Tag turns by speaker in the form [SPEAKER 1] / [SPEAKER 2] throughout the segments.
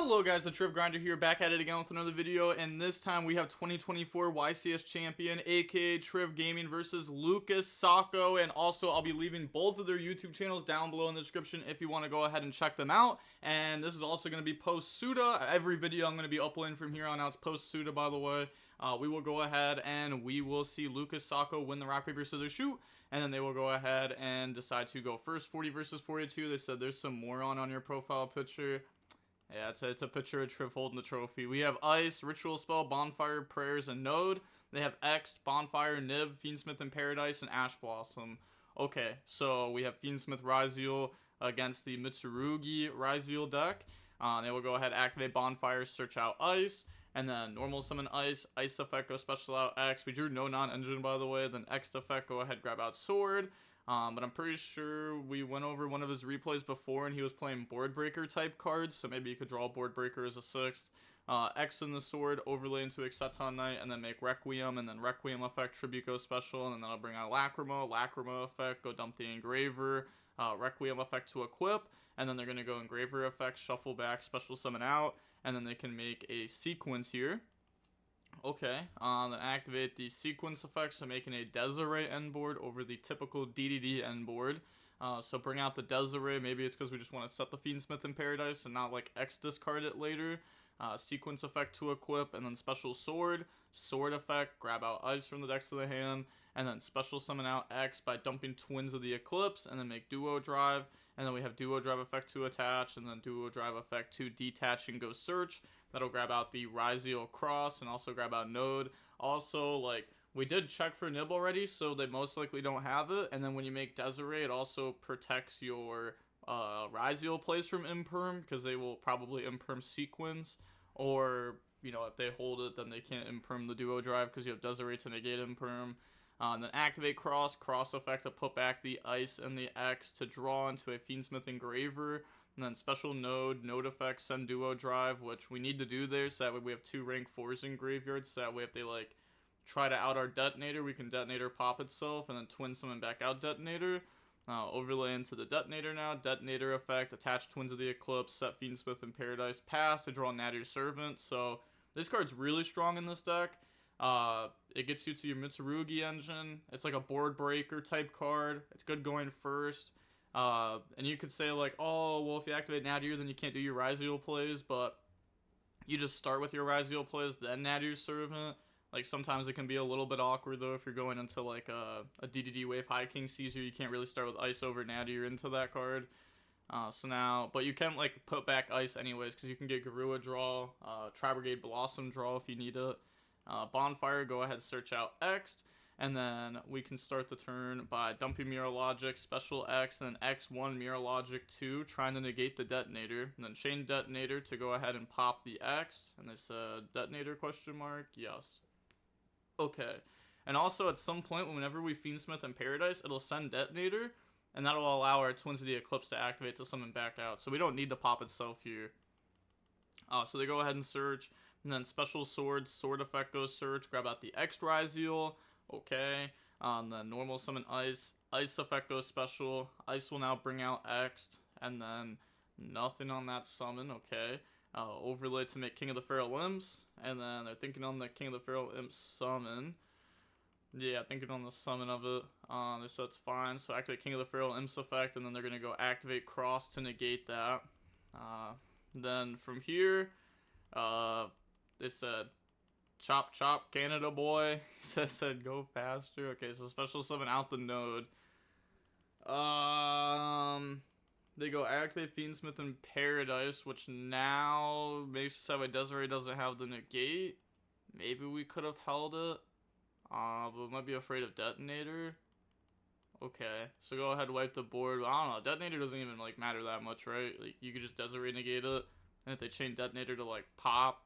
[SPEAKER 1] Hello guys, the Trif Grinder here, back at it again with another video, and this time we have 2024 YCS champion, aka Trif Gaming versus Lucas Sacco, and also I'll be leaving both of their YouTube channels down below in the description if you want to go ahead and check them out. And this is also going to be post SUDA. Every video I'm going to be uploading from here on out is post SUDA, by the way. We will go ahead and we will see Lucas Sacco win the rock, paper, scissors, shoot, and then they will go ahead and decide to go first. 40 versus 42. They said there's some moron on your profile picture. Yeah, it's a picture of Trif holding the trophy. We have Ice, Ritual Spell, Bonfire, Prayers, and Node. They have X, Bonfire, Nib, Fiendsmith in Paradise, and Ash Blossom. Okay, so we have Fiendsmith Ryzeal against the Mitsurugi Ryzeal deck. They will go ahead, activate Bonfire, search out Ice, and then normal summon Ice, Ice effect, go special out X. We drew no non-engine, by the way. Then X effect, go ahead, grab out Sword. But I'm pretty sure we went over one of his replays before and he was playing board breaker type cards, so maybe you could draw a board breaker as a 6th. X in the Sword, overlay into Exceton Knight, and then make Requiem, and then Requiem effect, Tribute go special, and then I'll bring out Lacrima effect, go dump the Engraver, Requiem effect to equip, and then they're going to go Engraver effect, shuffle back, special summon out, and then they can make a sequence here. Okay, then activate the sequence effect, so making a Desiree end board over the typical DDD end board. So bring out the Desiree, maybe it's because we just want to set the Fiendsmith in Paradise and not like X discard it later. Sequence effect to equip, and then special Sword, Sword effect, grab out Ice from the decks of the hand, and then special summon out X by dumping Twins of the Eclipse, and then make Duo Drive, and then we have Duo Drive effect to attach, and then Duo Drive effect to detach and go search. That'll grab out the Ryzeal Cross and also grab out Node. Also, like, we did check for Nib already, so they most likely don't have it. And then when you make Desiree, it also protects your Ryzeal plays from Imperm, because they will probably Imperm Sequence. Or, you know, if they hold it, then they can't Imperm the Duo Drive, because you have Desiree to negate Imperm. Then activate Cross effect to put back the Ice and the X to draw into a Fiendsmith Engraver. And then special Node effect, send Duo Drive, which we need to do there, so that way we have 2 rank 4s in graveyard, so that way if they, like, try to out our Detonator, we can Detonator pop itself, and then twin summon back out Detonator. Overlay into the Detonator now, Detonator effect, attach Twins of the Eclipse, set Fiendsmith in Paradise, pass to draw Nadir Servant. So this card's really strong in this deck. It gets you to your Mitsurugi engine. It's like a board breaker type card. It's good going first. And you could say like, oh, well, if you activate Nadir, then you can't do your Ryzeal plays, but you just start with your Ryzeal plays, then Nadir Servant. Like, sometimes it can be a little bit awkward, though, if you're going into, like, a DDD Wave High King Caesar. You can't really start with Ice over Nadir into that card. So now, but you can, like, put back Ice anyways, because you can get Garua draw, Tri-Brigade Blossom draw if you need it. Bonfire, go ahead, search out X. And then we can start the turn by dumping Mirror Logic, special X, and then X1 Mirror Logic 2, trying to negate the Detonator. And then chain Detonator to go ahead and pop the X. And they said Detonator question mark? Yes. Okay. And also at some point, whenever we Fiendsmith in Paradise, it'll send Detonator. And that'll allow our Twins of the Eclipse to activate to summon back out. So we don't need to pop itself here. So they go ahead and search. And then special Sword effect goes search. Grab out the X Ryzeal. Okay, then normal summon Ice effect goes special, Ice will now bring out X, and then nothing on that summon, okay, overlay to make King of the Feral Imps, and then they're thinking on the King of the Feral Imps summon, yeah, thinking on the summon of it, so that's fine, so activate King of the Feral Imps effect, and then they're going to go activate Cross to negate that. Then from here, they said, Chop chop Canada boy. said go faster. Okay, so special summon out the Node. They go activate Fiendsmith in Paradise, which now makes it so that Desiree doesn't have the negate. Maybe we could have held it. But we might be afraid of Detonator. Okay, so go ahead and wipe the board. I don't know, Detonator doesn't even like matter that much, right? Like you could just Desiree negate it. And if they chain Detonator to like pop,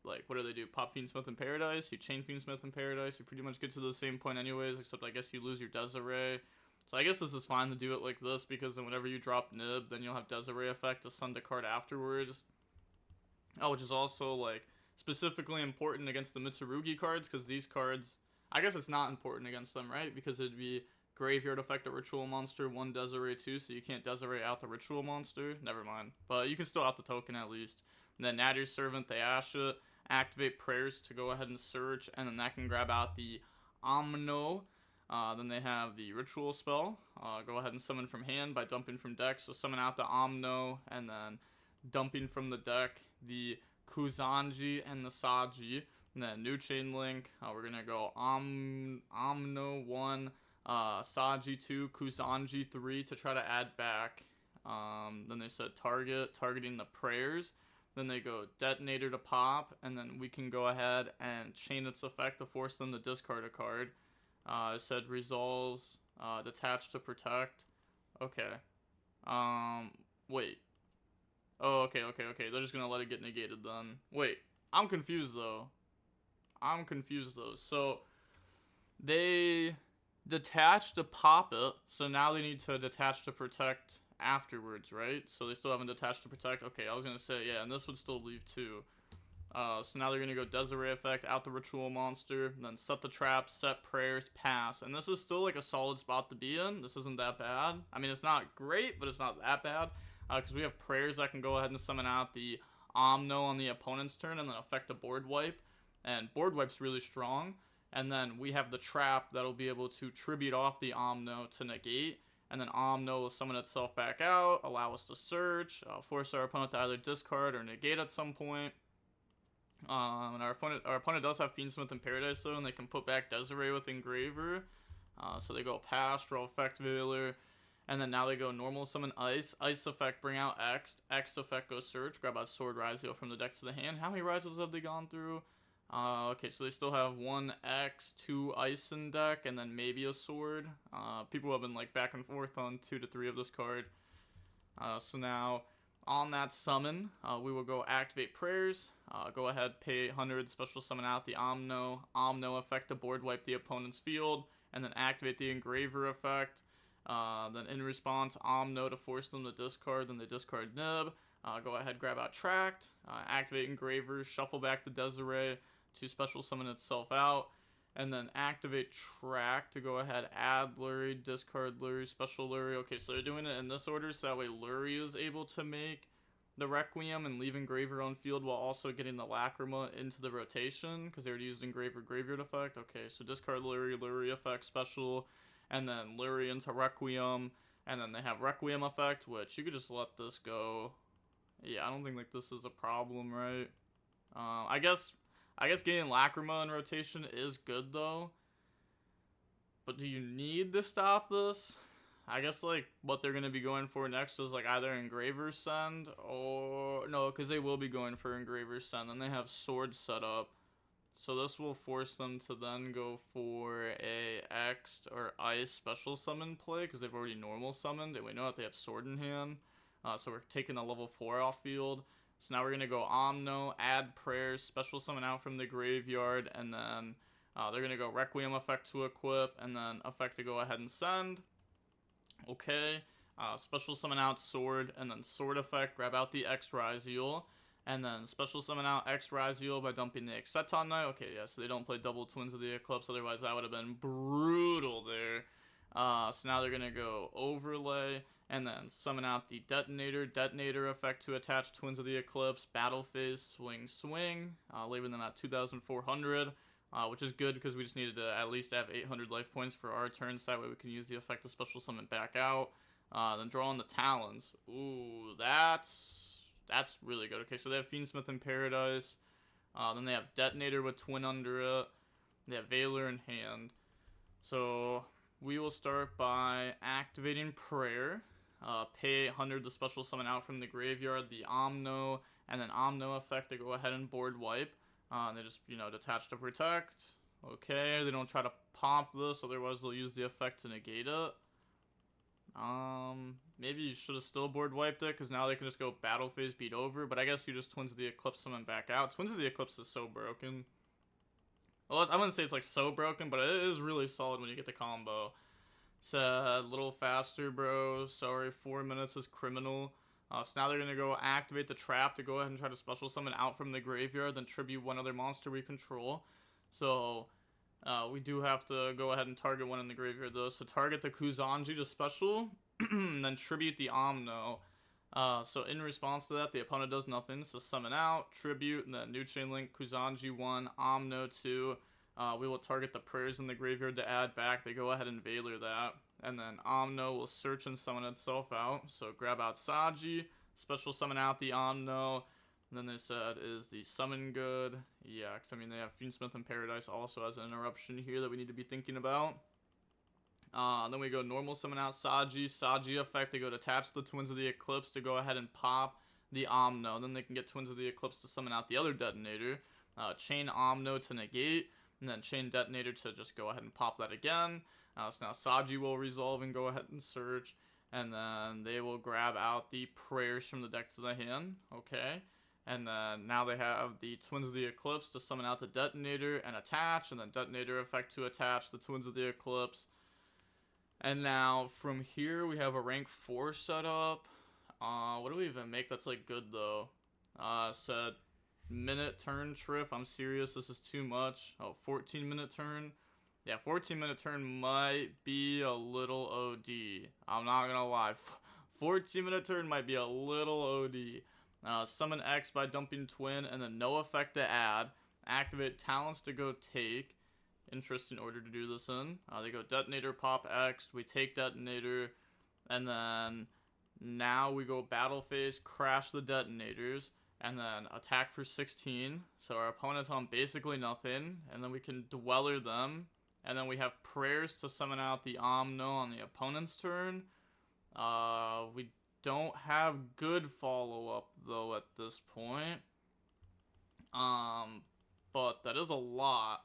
[SPEAKER 1] like, what do they do? Pop Fiendsmith in Paradise? You chain Fiendsmith in Paradise? You pretty much get to the same point anyways, except I guess you lose your Desiree. So I guess this is fine to do it like this, because then whenever you drop Nib, then you'll have Desiree effect to send a card afterwards. Oh, which is also, like, specifically important against the Mitsurugi cards, because these cards, I guess it's not important against them, right? Because it'd be Graveyard effect a Ritual Monster, 1 Desiree 2, so you can't Desiree out the Ritual Monster. Never mind. But you can still out the token at least. And then add your servant, they ash it, activate prayers to go ahead and search, and then that can grab out the Omno. Then they have the ritual spell. Go ahead and summon from hand by dumping from deck. So summon out the Omno, and then dumping from the deck the Kuzanji and the Saji. And then new chain link. We're gonna go Omno 1, Saji 2, Kuzanji 3 to try to add back. Then they said targeting the prayers. Then they go detonator to pop, and then we can go ahead and chain its effect to force them to discard a card. It said resolves, detach to protect. Okay. Wait. Oh, okay. They're just gonna let it get negated then. Wait, I'm confused though. So they detach to pop it, so now they need to detach to protect afterwards, right? So they still haven't detached to protect. Okay, I was gonna say, yeah, and this would still leave too. So now they're gonna go Desiree effect, out the ritual monster, and then set the trap, set prayers, pass. And this is still like a solid spot to be in. This isn't that bad. I mean, it's not great, but it's not that bad. Because we have prayers that can go ahead and summon out the Omno on the opponent's turn and then affect a board wipe. And board wipe's really strong. And then we have the trap that'll be able to tribute off the Omno to negate. And then Omno will summon itself back out, allow us to search, force our opponent to either discard or negate at some point. And our opponent does have Fiendsmith in Paradise though, and they can put back Desiree with Engraver. So they go pass, draw effect Veiler, and then now they go normal summon Ice. Ice effect bring out X. X effect goes search, grab out Sword Rizio from the deck to the hand. How many Rizios have they gone through? Okay, so they still have 1 X, 2 Ice in deck, and then maybe a Sword. People have been like back and forth on 2 to 3 of this card. So now on that summon, we will go activate prayers. Go ahead, pay 800, special summon out the Omno. Omno effect to board wipe the opponent's field, and then activate the Engraver effect. Then in response, Omno to force them to discard, then they discard Nib. Go ahead, grab out Tract, activate Engraver, shuffle back the Desiree to special summon itself out, and then activate Tract to go ahead, add Lurie, discard Lurie, special Lurie. Okay, so they're doing it in this order so that way Lurie is able to make the Requiem and leave Engraver on field while also getting the Lacrima into the rotation because they already used Engraver Graveyard effect. Okay, so discard Lurie, Lurie effect special, and then Lurie into Requiem, and then they have Requiem effect, which you could just let this go. Yeah, I don't think like this is a problem, right? I guess getting Lacrima in rotation is good though. But do you need to stop this? I guess like what they're gonna be going for next is like either Engraver Send or no, because they will be going for Engraver Send. Then they have Sword set up, so this will force them to then go for a X or Ice special summon play because they've already normal summoned and we know that they have Sword in hand. So we're taking a level 4 off field. So now we're gonna go Omno, add prayers, special summon out from the graveyard, and then they're gonna go Requiem effect to equip, and then effect to go ahead and send. Okay, special summon out Sword, and then Sword effect, grab out the X Riziel, and then special summon out X Riziel by dumping the Exceton Knight. Okay, yeah, so they don't play double Twins of the Eclipse, otherwise that would have been brutal there. So now they're gonna go Overlay, and then summon out the Detonator effect to attach Twins of the Eclipse, Battle Phase, Swing, leaving them at 2,400. Which is good because we just needed to at least have 800 life points for our turns. So that way we can use the effect of special summon back out. Then draw on the Talons. Ooh, that's really good. Okay, so they have Fiendsmith in Paradise. Then they have Detonator with Twin under it. They have Veiler in hand. So we will start by activating Prayer. Pay 800 to special summon out from the graveyard the Omno, and then Omno effect to go ahead and board wipe. They just, detach to protect. Okay, they don't try to pop this, otherwise they'll use the effect to negate it. Maybe you should have still board wiped it, because now they can just go Battle Phase, beat over, but I guess you just Twins of the Eclipse summon back out. Twins of the Eclipse is so broken. Well, I wouldn't say it's like so broken, but it is really solid when you get the combo. It's a little faster, bro. Sorry, 4 minutes is criminal. So now they're going to go activate the trap to go ahead and try to special summon out from the graveyard, then tribute one other monster we control. So we do have to go ahead and target one in the graveyard though. So target the Kuzanji to special, and then tribute the Omno. So in response to that, the opponent does nothing. So summon out, tribute, and then new chain link, Kuzanji 1, Omno 2. We will target the prayers in the graveyard to add back. They go ahead and Valor that. And then Omno will search and summon itself out. So grab out Saji, special summon out the Omno. And then they said, is the summon good? Yeah, because I mean, they have Fiendsmith in Paradise also as an interruption here that we need to be thinking about. Then we go normal summon out Saji. Saji effect, they go to attach the Twins of the Eclipse to go ahead and pop the Omno. Then they can get Twins of the Eclipse to summon out the other detonator. Chain Omno to negate. And then chain detonator to just go ahead and pop that again. So now Saji will resolve and go ahead and search. And then they will grab out the prayers from the deck to the hand. Okay. And then now they have the Twins of the Eclipse to summon out the detonator and attach. And then detonator effect to attach the Twins of the Eclipse. And now from here we have a rank 4 setup. What do we even make that's like good though? Said minute turn Trif. I'm serious, this is too much. Oh, 14-minute turn. Yeah, 14-minute turn might be a little OD. I'm not gonna lie. 14-minute turn might be a little OD. Summon X by dumping Twin, and then no effect to add. Activate Talents to go take. Interesting order to do this in. They go Detonator, pop X. We take Detonator, and then now we go Battle Phase, crash the Detonators. And then attack for 16. So our opponent's on basically nothing. And then we can Dweller them. And then we have prayers to summon out the Omno on the opponent's turn. We don't have good follow-up though at this point. But that is a lot.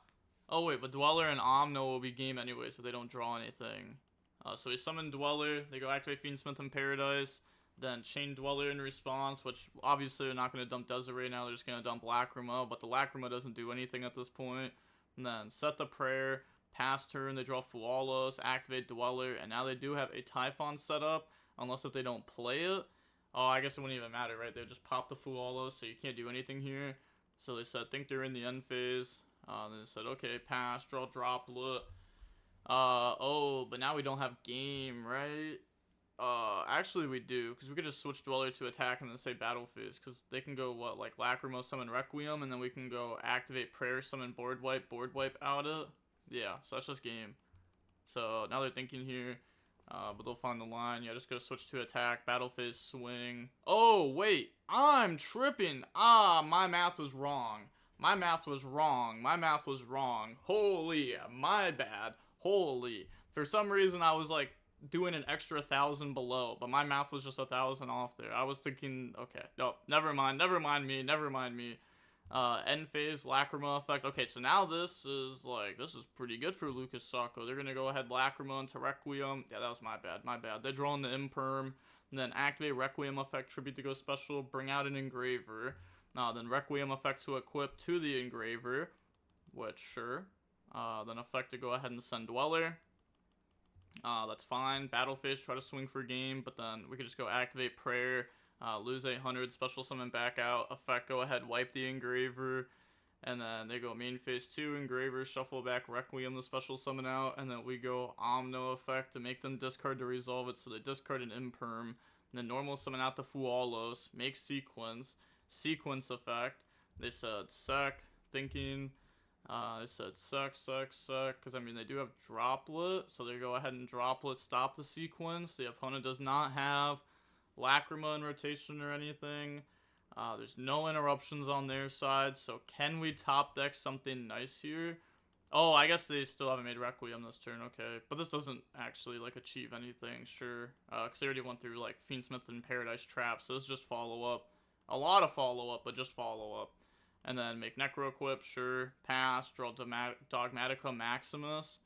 [SPEAKER 1] Oh wait, but Dweller and Omno will be game anyway, so they don't draw anything. So we summon Dweller. They go activate Fiendsmith in Paradise. Then chain Dweller in response, which obviously they're not going to dump Desiree now, they're just going to dump Lacrima, but the Lacrima doesn't do anything at this point. And then set the prayer, pass turn, they draw Fualos, activate Dweller, and now they do have a Typhon set up, unless if they don't play it. Oh, I guess it wouldn't even matter, right? They just pop the Fualos, so you can't do anything here. So they said, think they're in the end phase. Then they said, okay, pass, draw Droplet. Oh, but now we don't have game, right? Actually we do, because we could just switch Dweller to attack and then say Battle Phase, because they can go, what, like Lacrimo, summon Requiem, and then we can go activate Prayer, summon board wipe out it. Yeah, so that's just game. So now they're thinking here, but they'll find the line. Yeah, just go switch to attack, Battle Phase, swing. Oh, wait, I'm tripping. My math was wrong. My math was wrong. Holy, my bad. Holy. For some reason, I was like, doing an extra 1,000 below, but my math was just 1,000 off there. I was thinking, okay, no, never mind me. End phase, Lacrima effect. Okay, so now this is pretty good for Lucas Sacco. They're gonna go ahead Lacrima into Requiem. Yeah, that was my bad. They're drawing the Imperm, and then activate Requiem effect, tribute to go special, bring out an Engraver. Then Requiem effect to equip to the Engraver, which sure. Then effect to go ahead and send Dweller. That's fine. Battle Phase, try to swing for game, but then we could just go activate Prayer, lose 800, special summon back out, effect, go ahead, wipe the Engraver, and then they go main phase 2, Engraver, shuffle back Requiem, the special summon out, and then we go Omno effect to make them discard to resolve it, so they discard an Imperm, and then normal summon out the Fualos, make sequence effect, they said sec, thinking. They said suck, because I mean they do have Droplet, so they go ahead and Droplet, stop the sequence. The opponent does not have Lacrima in rotation or anything. There's no interruptions on their side, so can we top deck something nice here? Oh, I guess they still haven't made Requiem this turn, okay. But this doesn't actually, like, achieve anything, sure. Because they already went through, like, Fiendsmith and Paradise Trap, so it's just follow-up. A lot of follow-up, but just follow-up. And then make Necro Equip, sure. Pass, draw Dogmatica Maximus.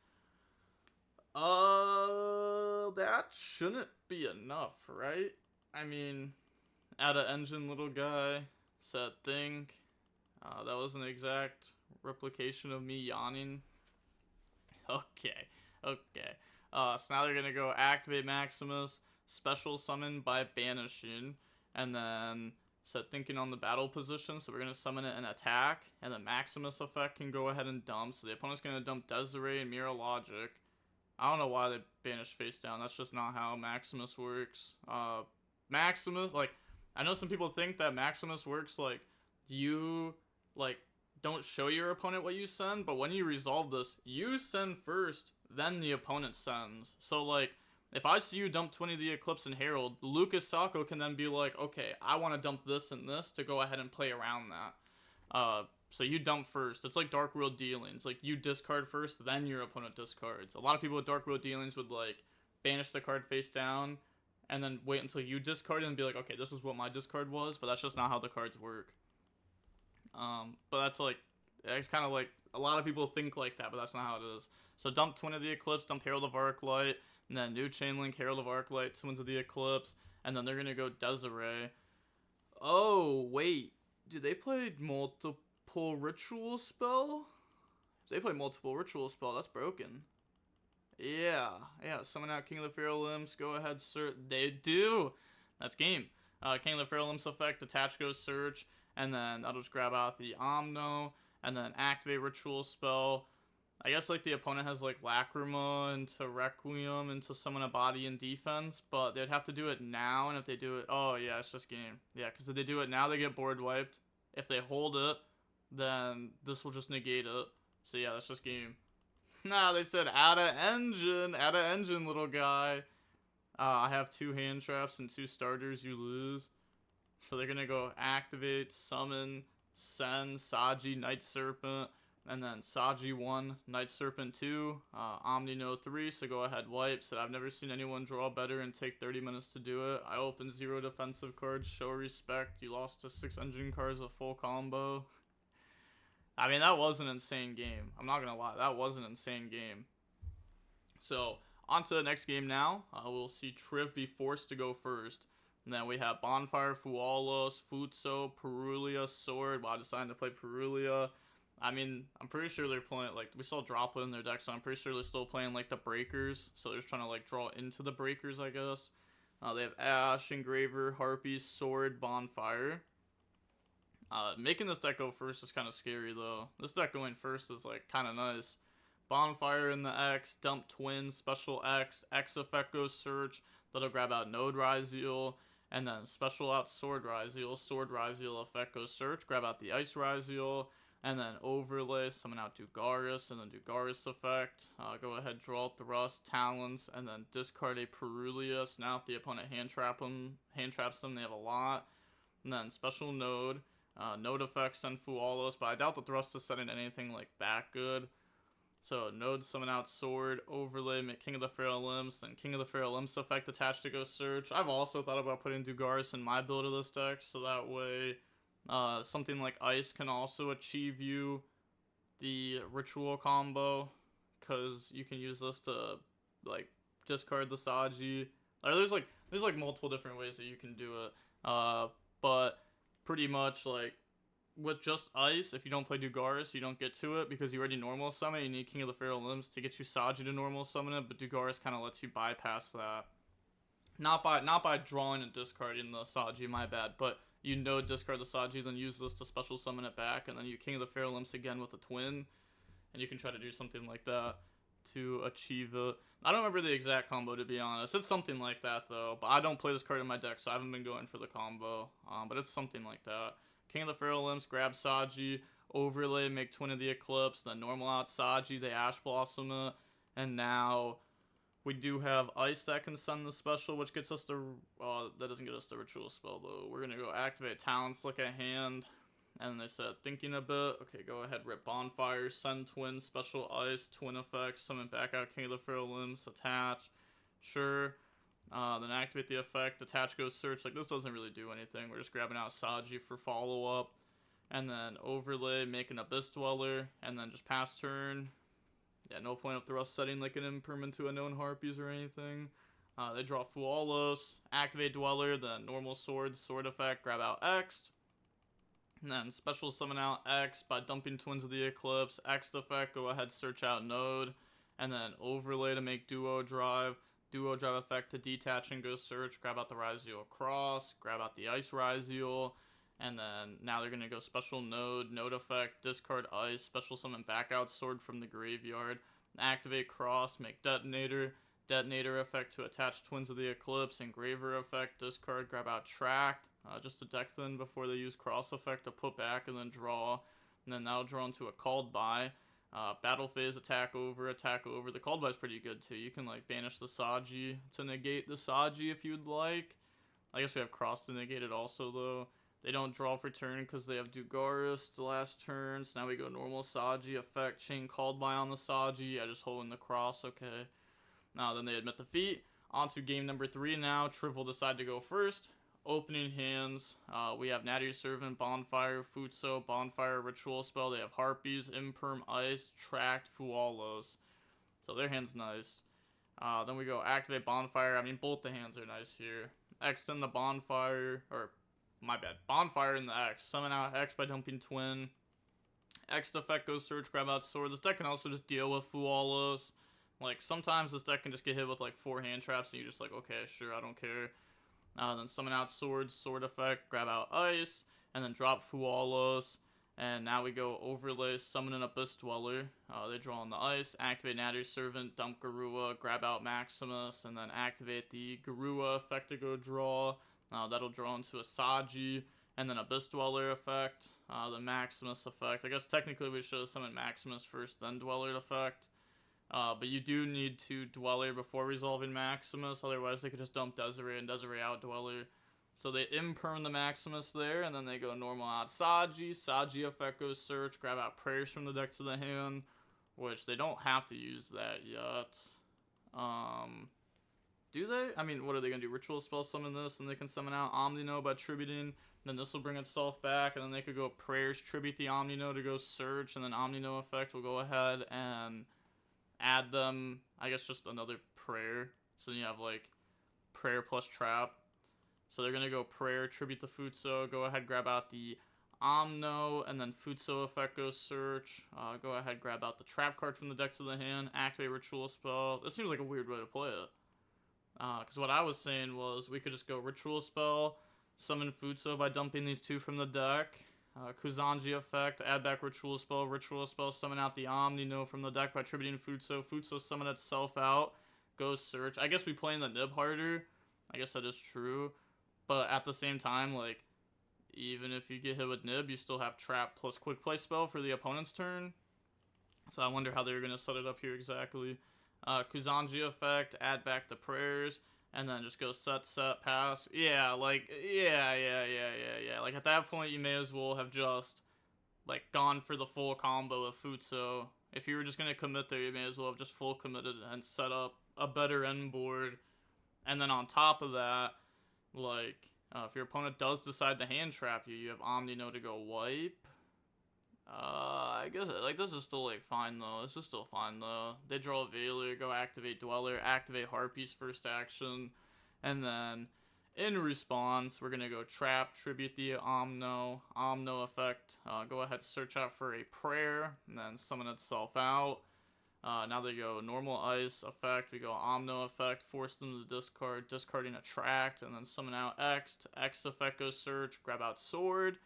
[SPEAKER 1] That shouldn't be enough, right? I mean, add an engine, little guy. Set think. That was an exact replication of me yawning. Okay. So now they're gonna go activate Maximus, special summon by banishing, and then set thinking on the battle position, so we're going to summon it and attack, and the Maximus effect can go ahead and dump, so the opponent's going to dump Desiree and Mirror Logic. I don't know why they banished face down, that's just not how Maximus works. Maximus, like, I know some people think that Maximus works like you, like, don't show your opponent what you send, but when you resolve this, you send first, then the opponent sends. So, like, if I see you dump 20 of the Eclipse and Herald, Lucas Sacco can then be like, okay, I want to dump this and this to go ahead and play around that. So you dump first. It's like Dark World Dealings. Like, you discard first, then your opponent discards. A lot of people with Dark World Dealings would, like, banish the card face down, and then wait until you discard it and be like, okay, this is what my discard was, but that's just not how the cards work. But that's like, it's kind of like, a lot of people think like that, but that's not how it is. So dump Twin of the Eclipse, dump Herald of Arclight, and then new Chainlink, Herald of Arclight, Twins of the Eclipse, and then they're gonna go Desiree. Oh, wait. Do they play multiple ritual spell? If they play multiple ritual spell, that's broken. Yeah, summon out King of the Feral Limbs, go ahead, search. They do! That's game. King of the Feral Limbs effect, attach, go search, and then I'll just grab out the Omno, and then activate ritual spell. I guess, like, the opponent has, like, Lacrima into Requiem into summon a body in defense, but they'd have to do it now, and if they do it, oh yeah, it's just game. Yeah, because if they do it now, they get board wiped. If they hold it, then this will just negate it. So yeah, that's just game. Nah, they said add a engine, little guy. I have 2 hand traps and 2 starters, you lose. So they're gonna go activate, summon, send, Saji, Night Serpent, and then Saji 1, Night Serpent 2, Omni No 3, so go ahead, wipe. Said I've never seen anyone draw better and take 30 minutes to do it. I opened 0 defensive cards, show respect. You lost to 6 engine cards with full combo. I mean, that was an insane game. I'm not gonna lie, that was an insane game. So, on to the next game now. We'll see Trif be forced to go first. And then we have Bonfire, Fualos, Futso, Perulia, Sword. Well, I decided to play Perulia. I mean, I'm pretty sure they're playing, like, we saw Droplet in their deck, so I'm pretty sure they're still playing, like, the Breakers. So they're just trying to, like, draw into the Breakers, I guess. They have Ash, Engraver, Harpy, Sword, Bonfire. Making this deck go first is kind of scary, though. This deck going first is, like, kind of nice. Bonfire in the X, dump Twin, special X, X effect goes search. That'll grab out Node Ryzeal, and then special out Sword Ryzeal. Sword Ryzeal effect goes search, grab out the Ice Ryzeal, and then overlay, summon out Dugaris, and then Dugaris effect. Go ahead, draw Thrust, Talons, and then discard a Perulia. So now if the opponent hand traps them, they have a lot. And then special Node. Node effect, send Fualos, but I doubt the Thrust is setting anything like that good. So Node, summon out Sword, overlay, make King of the Feral Limbs, then King of the Feral Limbs effect attached to go search. I've also thought about putting Dugaris in my build of this deck, so that way something like Ice can also achieve you the ritual combo, because you can use this to, like, discard the Saji. There's like multiple different ways that you can do it, but pretty much, like, with just Ice, if you don't play Dugaris, you don't get to it because you already normal summon. You need King of the Feral Limbs to get you Saji to normal summon it, but Dugaris kind of lets you bypass that. Not by drawing and discarding the Saji, my bad, but you know, discard the Saji, then use this to special summon it back, and then you King of the Feral Limbs again with a Twin, and you can try to do something like that to achieve it. I don't remember the exact combo, to be honest. It's something like that, though, but I don't play this card in my deck, so I haven't been going for the combo, but it's something like that. King of the Feral Limbs, grab Saji, overlay, make Twin of the Eclipse, then normal out Saji, they Ash Blossom it, and now we do have Ice that can send the special, which gets us the, that doesn't get us the ritual spell, though. We're going to go activate Talents, look at hand, and they said, thinking a bit. Okay, go ahead, rip Bonfire, send Twin, special Ice, Twin effect, summon back out King of the Feral Limbs, attach, sure. Then activate the effect, attach, go search. Like, this doesn't really do anything. We're just grabbing out Saji for follow-up. And then overlay, make an Abyss Dweller, and then just pass turn. Yeah, no point of Thrust setting like an impermanent to unknown Harpies or anything. They draw Fualos, activate Dweller, then normal Sword, Sword effect, grab out X. And then special summon out X by dumping Twins of the Eclipse. X effect, go ahead, search out Node. And then overlay to make Duo Drive. Duo Drive effect to detach and go search, grab out the Ryzeal Cross, grab out the Ice Ryzeal, and then now they're going to go special Node, Node effect, discard Ice, special summon back out Sword from the graveyard, activate Cross, make Detonator, Detonator effect to attach Twins of the Eclipse. Engraver effect, discard, grab out Tract. Just to deck thin before they use Cross effect to put back and then draw. And then that'll draw into a Called By. Battle phase, attack over, attack over. The Called By is pretty good too. You can like banish the Saji to negate the Saji if you'd like. I guess we have Cross to negate it also though. They don't draw for turn because they have Dugaris the last turn. So now we go normal Saji effect, chain Called By on the Saji. I just hold in the Cross, okay. Then they admit defeat. On to game number 3 now. Trif will decide to go first. Opening hands, we have Natty Servant, Bonfire, Futso, Bonfire, Ritual Spell. They have Harpies, Imperm, Ice, Tract, Fualos. So their hand's nice. Then we go activate Bonfire. I mean, both the hands are nice here. Extend the Bonfire, or my bad, Bonfire in the X. Summon out X by dumping Twin. X effect goes search, grab out Sword. This deck can also just deal with Fualos. Like, sometimes this deck can just get hit with like 4 hand traps and you're just like, okay, sure, I don't care. Then summon out Sword, Sword effect, grab out Ice, and then drop Fualos. And now we go overlay, summon an Abyss Dweller. They draw on the Ice, activate Natty Servant, dump Garua, grab out Maximus, and then activate the Garua effect to go draw. That'll draw into a Saji, and then Abyss Dweller effect, the Maximus effect. I guess technically we should have summoned Maximus first, then Dweller effect. But you do need to Dweller before resolving Maximus, otherwise they could just dump Desiree and Desiree out Dweller. So they imperm the Maximus there, and then they go normal out Saji. Saji effect goes search, grab out Prayers from the deck to the hand, which they don't have to use that yet. Do they? I mean, what are they going to do? Ritual Spell summon this, and they can summon out Omnino by tributing. Then this will bring itself back, and then they could go Prayers, tribute the Omnino to go search, and then Omnino effect will go ahead and add them, I guess, just another Prayer. So then you have like Prayer plus Trap. So they're going to go Prayer, tribute the Futso, go ahead, grab out the Omno, and then Futso effect goes search. Go ahead, grab out the Trap card from the decks of the hand, activate Ritual Spell. This seems like a weird way to play it. Because what I was saying was we could just go Ritual Spell, summon Futso by dumping these 2 from the deck. Kuzanji effect, add back Ritual Spell, summon out the Omnino from the deck by tributing Futso. Futso summon itself out, go search. I guess we play in the Nib harder. I guess that is true. But at the same time, like, even if you get hit with Nib, you still have Trap plus Quick Play Spell for the opponent's turn. So I wonder how they're going to set it up here exactly. Kuzanji effect, add back the Prayers, and then just go set, pass. Yeah, like, yeah. Like, at that point, you may as well have just, like, gone for the full combo of Futso. If you were just going to commit there, you may as well have just full committed and set up a better end board. And then on top of that, like, if your opponent does decide to hand trap you, you have Omnino to go wipe. I guess, like, this is still, like, fine, though. This is still fine, though. They draw a Veiler, go activate Dweller, activate Harpies first action, and then, in response, we're gonna go Trap, tribute the Omno effect, go ahead, search out for a Prayer, and then summon itself out. Now they go normal Ice effect, we go Omno effect, force them to discard, discarding a Tract, and then summon out X. X effect goes search, grab out Sword.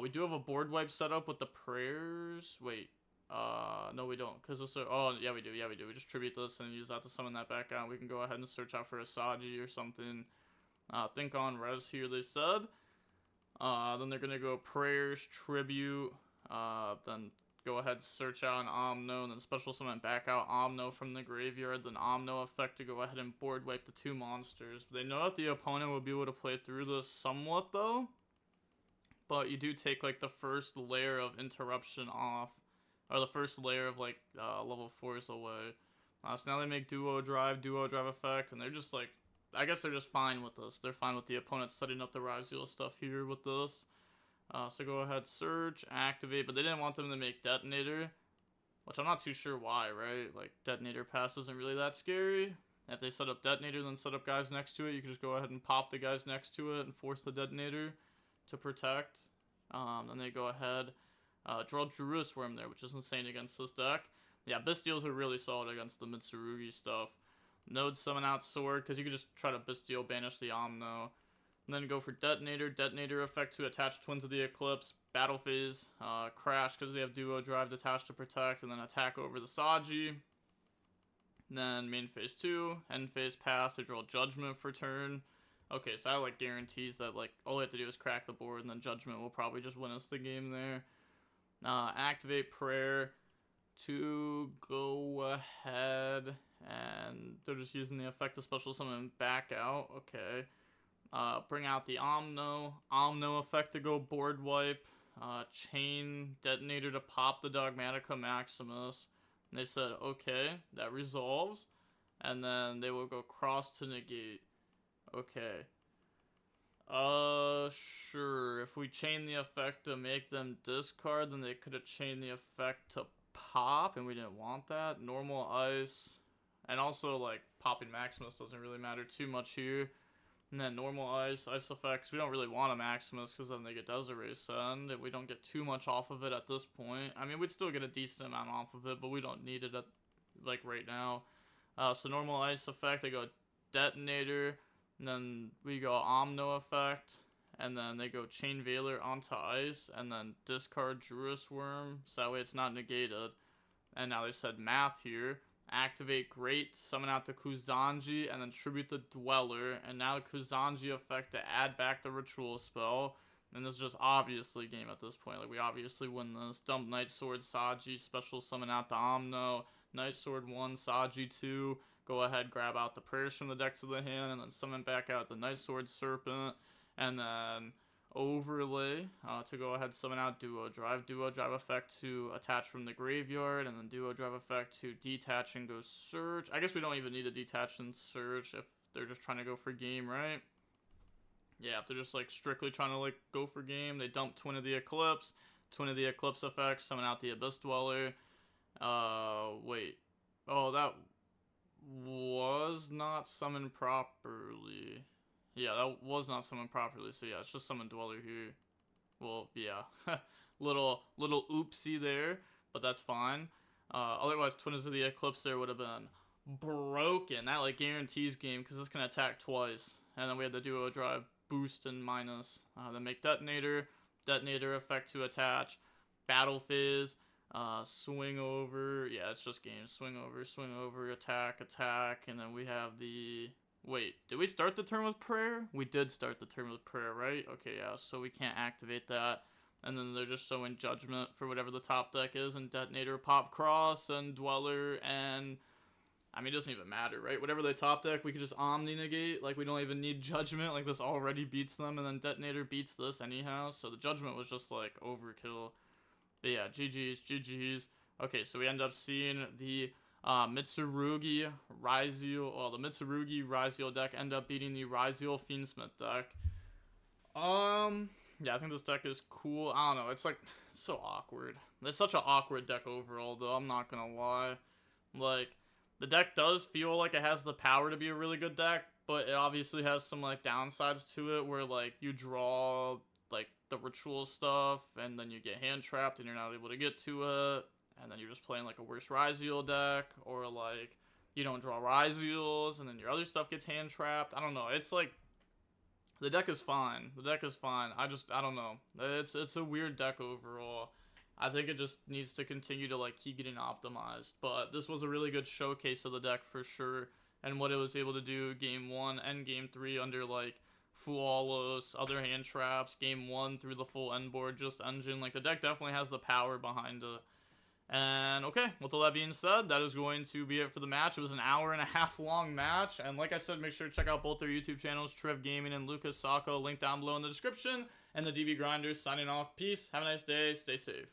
[SPEAKER 1] We do have a board wipe set up with the Prayers. Wait, no we don't, because this, oh yeah we do, we just tribute this and use that to summon that back out. We can go ahead and search out for a Saji or something. Think on res here, they said. Then they're gonna go Prayers, tribute, then go ahead, search out an Omno, and then special summon back out Omno from the graveyard, then Omno effect to go ahead and board wipe the 2 monsters. They know that the opponent will be able to play through this somewhat, though. But you do take, like, the first layer of interruption off, or the first layer of, like, level 4s away. So now they make duo drive effect, and they're just, like, I guess they're just fine with this. They're fine with the opponent setting up the Raziel stuff here with this. So go ahead, search, activate, but they didn't want them to make Detonator, which I'm not too sure why, right? Like, Detonator pass isn't really that scary. If they set up Detonator, then set up guys next to it, you can just go ahead and pop the guys next to it and force the Detonator to protect. Then they go ahead, draw Druid Swarm there, which is insane against this deck. Yeah, Bystials are really solid against the Mitsurugi stuff. Node summon out Sword, because you could just try to Bystial banish the Omno. And then go for Detonator effect to attach Twins of the Eclipse, battle phase, Crash because they have duo drive detached to protect, and then attack over the Saji. Then main phase 2, end phase pass, they draw Judgment for turn. Okay, so that like guarantees that like all we have to do is crack the board, and then Judgment will probably just win us the game there. Activate Prayer to go ahead, and they're just using the effect of special summon back out. Okay. Bring out the Omno effect to go board wipe. Chain Detonator to pop the Dogmatica Maximus. And they said, okay, that resolves. And then they will go cross to negate. Okay. Sure. If we chain the effect to make them discard, then they could have chained the effect to pop, and we didn't want that. Normal ice. And also, like, popping Maximus doesn't really matter too much here. And then normal ice effects, we don't really want a Maximus because then they get Desiree Send, and we don't get too much off of it at this point. I mean, we'd still get a decent amount off of it, but we don't need it at, like, right now. So normal ice effect, they go Detonator, and then we go Omno effect, and then they go Chain Veiler onto ice, and then discard Druis Worm, so that way it's not negated. And now they said math here. Activate Great, summon out the Kuzanji, and then tribute the Dweller, and now the Kuzanji effect to add back the Ritual spell. And this is just obviously game at this point. Like, we obviously win this. Dump Night Sword, Saji, special summon out the Omno, Night Sword 1, Saji 2. Go ahead, grab out the prayers from the decks of the hand, and then summon back out the Night Sword Serpent, and then overlay to go ahead summon out Duo Drive effect to attach from the graveyard, and then Duo Drive effect to detach and go search. I guess we don't even need to detach and search if they're just trying to go for game, right? Yeah, if they're just like strictly trying to like go for game, they dump Twin of the Eclipse effect, summon out the Abyss Dweller. Wait. Oh, that was not summoned properly. Yeah, that was not summoned properly, so yeah, it's just summon Dweller here. Well, yeah. little oopsie there, but that's fine. Otherwise, Twins of the Eclipse there would have been broken. That, like, guarantees game, because this can attack twice. And then we have the Duo Drive boost and minus. Then make Detonator effect to attach. Battle Phase, swing over. Yeah, it's just game. Swing over, attack, and then we have the... Wait, did we start the turn with prayer? We did start the turn with prayer, right? Okay, yeah, so we can't activate that. And then they're just showing Judgment for whatever the top deck is, and Detonator, Pop Cross, and Dweller, and... I mean, it doesn't even matter, right? Whatever they top deck, we could just Omni-negate. Like, we don't even need Judgment. Like, this already beats them, and then Detonator beats this anyhow. So the Judgment was just, like, overkill. But yeah, GG's. Okay, so we end up seeing the... Mitsurugi Ryziel, the Mitsurugi Ryziel deck end up beating the Ryziel Fiendsmith deck. Yeah, I think this deck is cool. I don't know, it's like, it's so awkward. It's such an awkward deck overall, though, I'm not gonna lie. Like, the deck does feel like it has the power to be a really good deck, but it obviously has some, like, downsides to it, where, like, you draw, like, the ritual stuff, and then you get hand trapped, and you're not able to get to it. And then you're just playing like a worse Ryziel deck, or like you don't draw Ryziels, and then your other stuff gets hand trapped. I don't know. It's like the deck is fine. I don't know. It's a weird deck overall. I think it just needs to continue to like keep getting optimized. But this was a really good showcase of the deck for sure, and what it was able to do game 1 and game 3 under like Fualos, other hand traps. Game 1 through the full end board, just engine. Like the deck definitely has the power behind it. And okay, with all that being said, that is going to be it for the match. It was an hour-and-a-half long match, and like I said, make sure to check out both their YouTube channels, Trif Gaming and Lucas Sacco, link down below in the description, and the DB Grinders signing off. Peace, have a nice day, stay safe.